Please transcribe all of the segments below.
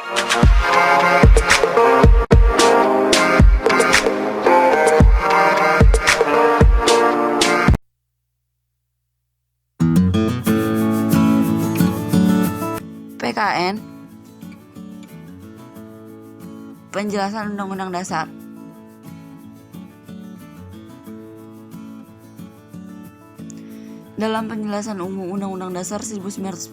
PKN, penjelasan Undang-Undang Dasar. Dalam penjelasan umum Undang-Undang Dasar 1945,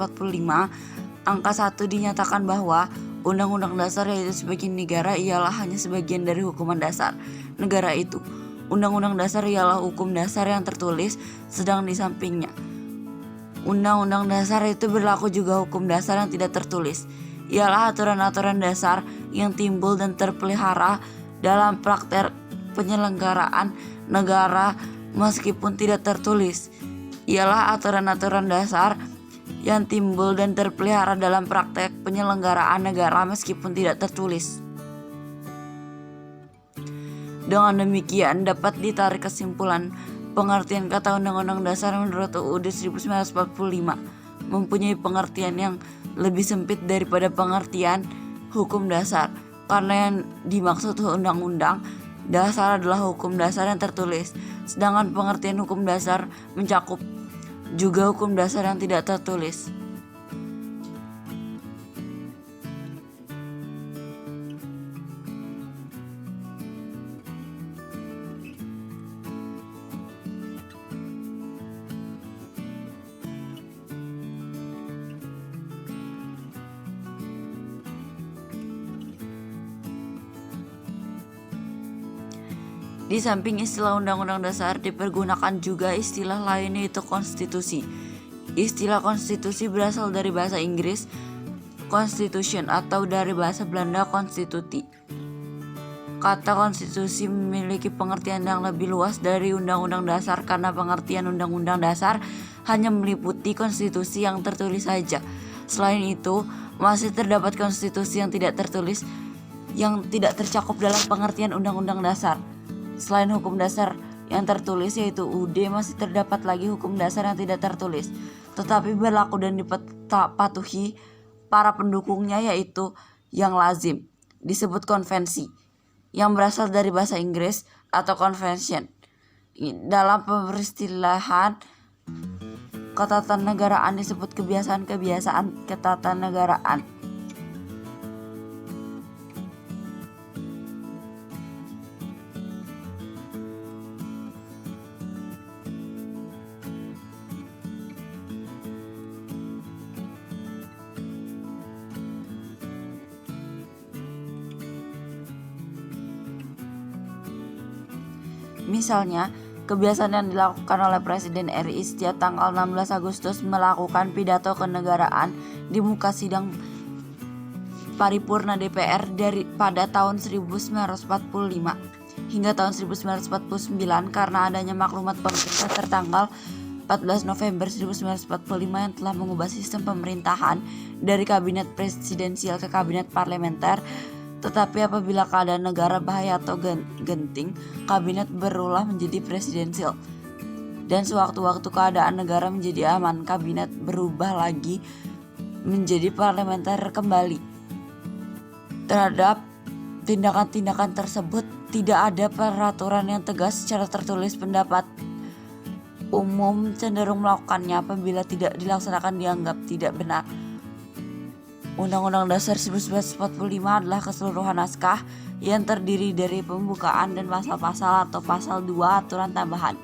angka 1 dinyatakan bahwa Undang-Undang Dasar yaitu sebagian negara ialah hanya sebagian dari hukuman dasar negara itu. Undang-Undang Dasar ialah hukum dasar yang tertulis, sedang di sampingnya Undang-Undang Dasar itu berlaku juga hukum dasar yang tidak tertulis, ialah aturan-aturan dasar yang timbul dan terpelihara dalam praktek penyelenggaraan negara meskipun tidak tertulis, ialah aturan-aturan dasar yang timbul dan terpelihara dalam praktek penyelenggaraan negara meskipun tidak tertulis. Dengan demikian dapat ditarik kesimpulan pengertian kata Undang-Undang Dasar menurut UUD 1945 mempunyai pengertian yang lebih sempit daripada pengertian hukum dasar, karena yang dimaksud Undang-Undang Dasar adalah hukum dasar yang tertulis, sedangkan pengertian hukum dasar mencakup juga hukum dasar yang tidak tertulis. Di samping istilah Undang-Undang Dasar dipergunakan juga istilah lain yaitu konstitusi. Istilah konstitusi berasal dari bahasa Inggris constitution atau dari bahasa Belanda konstituti. Kata konstitusi memiliki pengertian yang lebih luas dari Undang-Undang Dasar karena pengertian Undang-Undang Dasar hanya meliputi konstitusi yang tertulis saja. Selain itu, masih terdapat konstitusi yang tidak tertulis yang tidak tercakup dalam pengertian Undang-Undang Dasar. Selain hukum dasar yang tertulis yaitu UUD, masih terdapat lagi hukum dasar yang tidak tertulis tetapi berlaku dan dipatuhi para pendukungnya, yaitu yang lazim disebut konvensi yang berasal dari bahasa Inggris atau convention. Dalam peristilahan ketatanegaraan disebut kebiasaan-kebiasaan ketatanegaraan. Misalnya, kebiasaan yang dilakukan oleh Presiden RI setiap tanggal 16 Agustus melakukan pidato kenegaraan di muka sidang paripurna DPR pada tahun 1945 hingga tahun 1949 karena adanya maklumat pemerintah tertanggal 14 November 1945 yang telah mengubah sistem pemerintahan dari kabinet presidensial ke kabinet parlementer. Tetapi apabila keadaan negara bahaya atau genting, kabinet berulah menjadi presidensial. Dan sewaktu-waktu keadaan negara menjadi aman, kabinet berubah lagi menjadi parlementer kembali. Terhadap tindakan-tindakan tersebut tidak ada peraturan yang tegas secara tertulis. Pendapat umum cenderung melakukannya apabila tidak dilaksanakan dianggap tidak benar. Undang-Undang Dasar 1945 adalah keseluruhan naskah yang terdiri dari pembukaan dan pasal-pasal atau pasal 2 aturan tambahan.